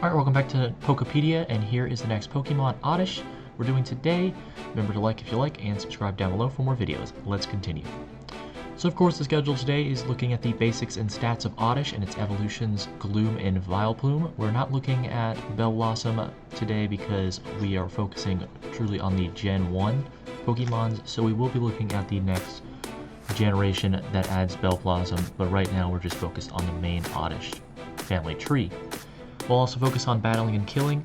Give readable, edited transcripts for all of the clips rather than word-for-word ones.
Alright, welcome back to Pokepedia, and here is the next Pokemon, Oddish, we're doing today. Remember to like if you like, and subscribe down below for more videos. Let's continue. So of course the schedule today is looking at the basics and stats of Oddish and its evolutions, Gloom and Vileplume. We're not looking at Bellblossom today because we are focusing truly on the Gen 1 Pokemons, so we will be looking at the next generation that adds Bellblossom, but right now we're just focused on the main Oddish family tree. We'll also focus on battling and killing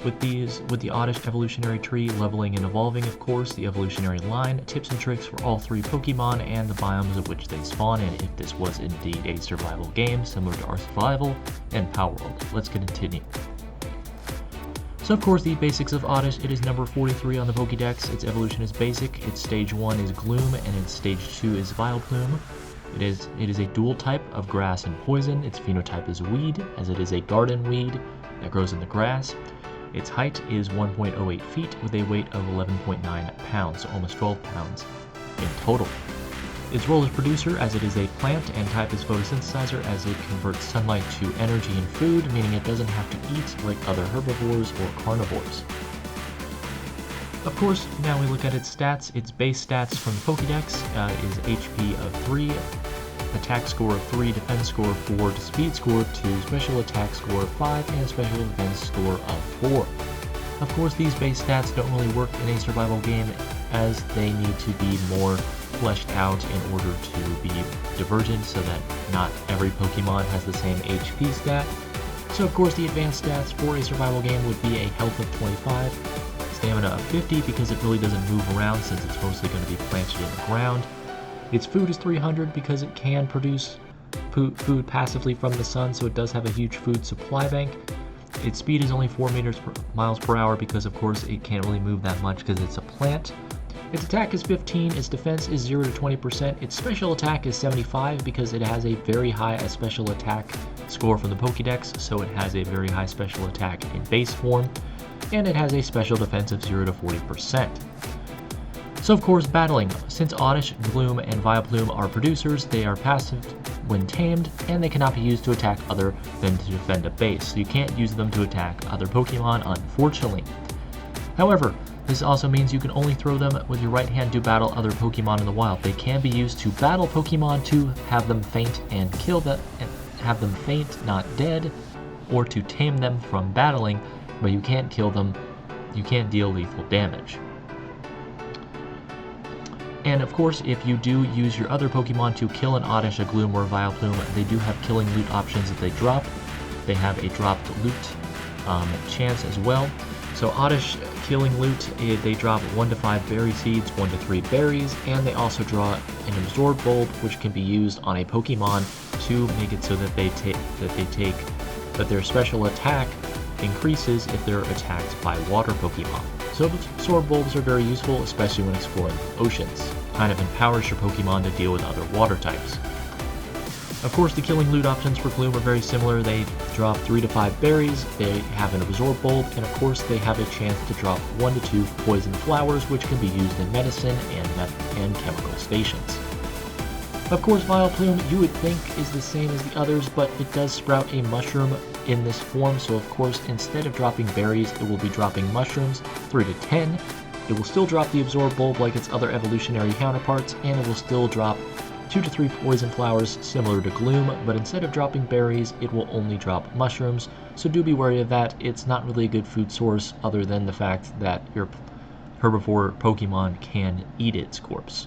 with the Oddish evolutionary tree, leveling and evolving, of course, the evolutionary line, tips and tricks for all three Pokemon, and the biomes of which they spawn in if this was indeed a survival game similar to our survival and Power World. Let's continue. So of course the basics of Oddish, it is number 43 on the Pokédex, its evolution is basic, its stage 1 is Gloom, and its stage 2 is Vileplume. It is a dual type of grass and poison. Its phenotype is weed, as it is a garden weed that grows in the grass. Its height is 1.08 feet with a weight of 11.9 pounds, so almost 12 pounds in total. Its role is producer, as it is a plant, and type is photosynthesizer, as it converts sunlight to energy and food, meaning it doesn't have to eat like other herbivores or carnivores. Of course, now we look at its stats. Its base stats from the Pokédex is HP of 3, attack score of 3, defense score of 4, speed score of 2, special attack score of 5, and special defense score of 4. Of course, these base stats don't really work in a survival game, as they need to be more fleshed out in order to be divergent so that not every Pokemon has the same HP stat. So of course the advanced stats for a survival game would be a health of 25, stamina of 50 because it really doesn't move around since it's mostly going to be planted in the ground. Its food is 300 because it can produce food passively from the sun, so it does have a huge food supply bank. Its speed is only 4 miles per hour because of course it can't really move that much because it's a plant. Its attack is 15, its defense is 0 to 20%, its special attack is 75 because it has a very high special attack score from the Pokédex, so it has a very high special attack in base form, and it has a special defense of 0 to 40%. So of course battling, since Oddish, Gloom, and Vileplume are producers, they are passive when tamed, and they cannot be used to attack other than to defend a base, so you can't use them to attack other Pokemon, unfortunately. However, this also means you can only throw them with your right hand to battle other Pokemon in the wild. They can be used to battle Pokemon to have them faint and kill them, and have them faint, not dead, or to tame them from battling, but you can't kill them, you can't deal lethal damage. And of course, if you do use your other Pokemon to kill an Oddish, a Gloom, or a Vileplume, they do have killing loot options that they drop. They have a dropped loot chance as well. So Oddish killing loot, they drop 1 to 5 berry seeds, 1 to 3 berries, and they also draw an absorb bulb, which can be used on a Pokemon to make it so that their special attack increases if they're attacked by water Pokemon. So absorb bulbs are very useful, especially when exploring oceans. Kind of empowers your Pokemon to deal with other water types. Of course, the killing loot options for Gloom are very similar. They drop 3 to 5 berries, they have an absorb bulb, and of course they have a chance to drop 1 to 2 poison flowers, which can be used in medicine and chemical stations. Of course, Vileplume, you would think, is the same as the others, but it does sprout a mushroom in this form, so of course, instead of dropping berries, it will be dropping mushrooms, 3 to 10. It will still drop the absorb bulb like its other evolutionary counterparts, and it will still drop 2 to 3 poison flowers similar to Gloom, but instead of dropping berries, it will only drop mushrooms, so do be wary of that. It's not really a good food source other than the fact that your herbivore Pokemon can eat its corpse.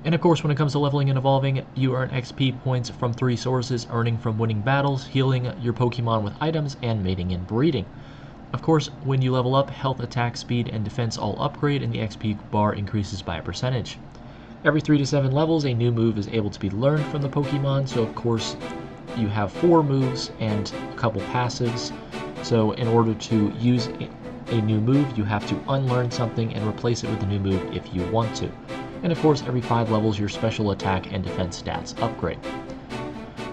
And of course, when it comes to leveling and evolving, you earn XP points from 3 sources, earning from winning battles, healing your Pokemon with items, and mating and breeding. Of course, when you level up, health, attack, speed, and defense all upgrade, and the XP bar increases by a percentage. Every 3 to 7 levels, a new move is able to be learned from the Pokemon, so of course, you have 4 moves and a couple passives. So in order to use a new move, you have to unlearn something and replace it with a new move if you want to. And of course, every 5 levels, your special attack and defense stats upgrade.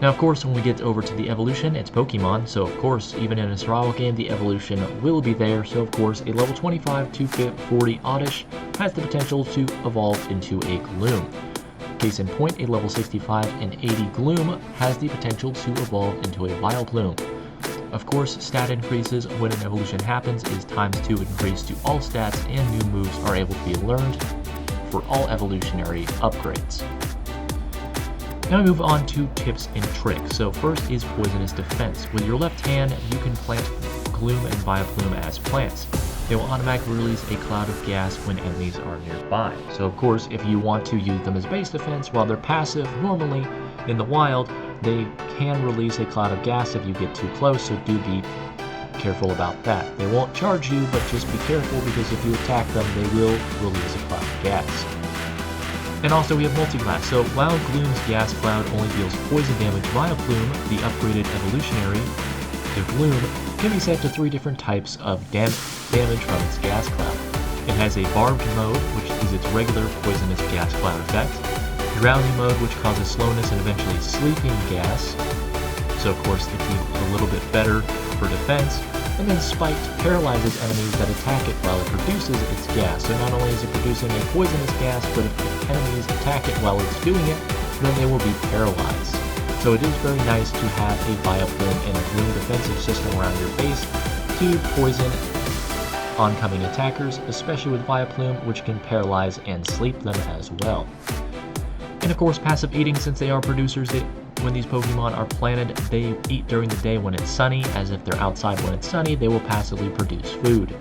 Now of course, when we get over to the evolution, it's Pokemon, so of course, even in a survival game, the evolution will be there. So of course, a level 25 to 40 Oddish has the potential to evolve into a Gloom. Case in point, a level 65 and 80 Gloom has the potential to evolve into a Vileplume. Of course, stat increases when an evolution happens is ×2 increase to all stats, and new moves are able to be learned for all evolutionary upgrades. Now we move on to tips and tricks. So first is Poisonous Defense. With your left hand, you can plant Gloom and Vileplume as plants. They will automatically release a cloud of gas when enemies are nearby. So of course, if you want to use them as base defense while they're passive, normally in the wild, they can release a cloud of gas if you get too close, so do be careful about that. They won't charge you, but just be careful because if you attack them, they will release a cloud of gas. And also we have multi-class. So while Gloom's gas cloud only deals poison damage, Vileplume, the upgraded evolutionary, the Gloom, can be set to 3 different types of damage from its gas cloud. It has a barbed mode, which is its regular poisonous gas cloud effect, drowsy mode, which causes slowness and eventually sleeping gas, so of course it's a little bit better for defense, and then spiked paralyzes enemies that attack it while it produces its gas. So not only is it producing a poisonous gas, but if enemies attack it while it's doing it, then they will be paralyzed. So it is very nice to have a Vileplume and a Gloom defensive system around your base to poison oncoming attackers, especially with Vileplume, which can paralyze and sleep them as well. And of course, passive eating, since they are producers, when these Pokemon are planted, they eat during the day when it's sunny, as if they're outside when it's sunny, they will passively produce food.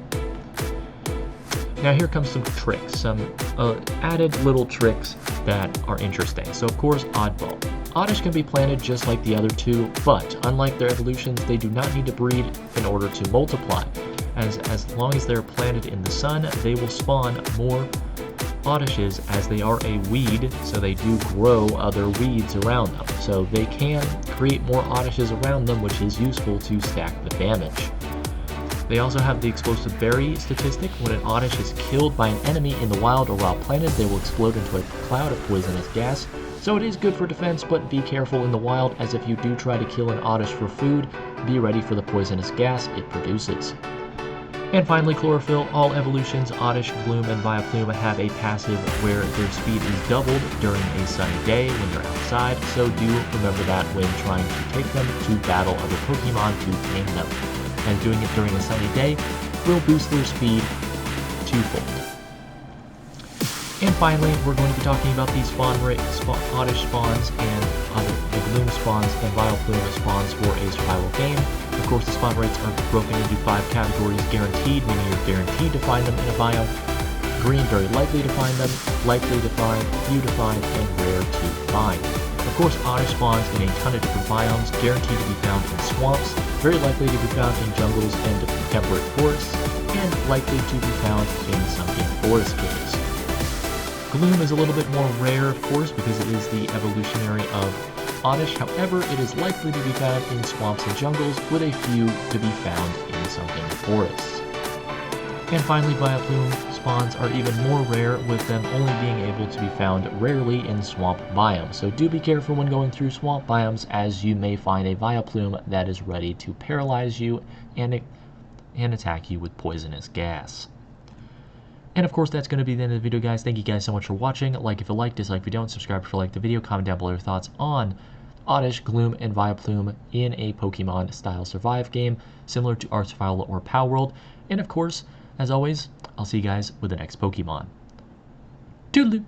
Now here comes some tricks, some added little tricks that are interesting. So of course, Oddball. Oddish can be planted just like the other two, but unlike their evolutions, they do not need to breed in order to multiply. As long as they're planted in the sun, they will spawn more Oddishes, as they are a weed, so they do grow other weeds around them. So they can create more Oddishes around them, which is useful to stack the damage. They also have the explosive berry statistic. When an Oddish is killed by an enemy in the wild or while planted, they will explode into a cloud of poisonous gas. So it is good for defense, but be careful in the wild, as if you do try to kill an Oddish for food, be ready for the poisonous gas it produces. And finally, Chlorophyll. All evolutions, Oddish, Gloom, and Vileplume have a passive where their speed is doubled during a sunny day when they're outside, so do remember that when trying to take them to battle other Pokemon to tame them. And doing it during a sunny day will boost their speed twofold. And finally, we're going to be talking about these Oddish spawns and the Gloom spawns and Vileplume spawns for a survival game. Of course, the spawn rates are broken into 5 categories: guaranteed, meaning you're guaranteed to find them in a biome; green, very likely to find them; likely to find, few to find, and rare to find. Of course, Oddish spawns in a ton of different biomes, guaranteed to be found in swamps, very likely to be found in jungles and temperate forests, and likely to be found in sunken forest caves. Gloom is a little bit more rare, of course, because it is the evolutionary of Oddish. However, it is likely to be found in swamps and jungles, with a few to be found in sunken forests. And finally, Vileplume spawns are even more rare, with them only being able to be found rarely in swamp biomes. So do be careful when going through swamp biomes, as you may find a Vileplume that is ready to paralyze you and attack you with poisonous gas. And of course, that's going to be the end of the video, guys. Thank you guys so much for watching. Like if you like, dislike if you don't, subscribe if you like the video, comment down below your thoughts on Oddish, Gloom, and Vileplume in a Pokemon-style survive game, similar to Art Survival or Power World. And of course, as always, I'll see you guys with the next Pokemon. Toodaloo!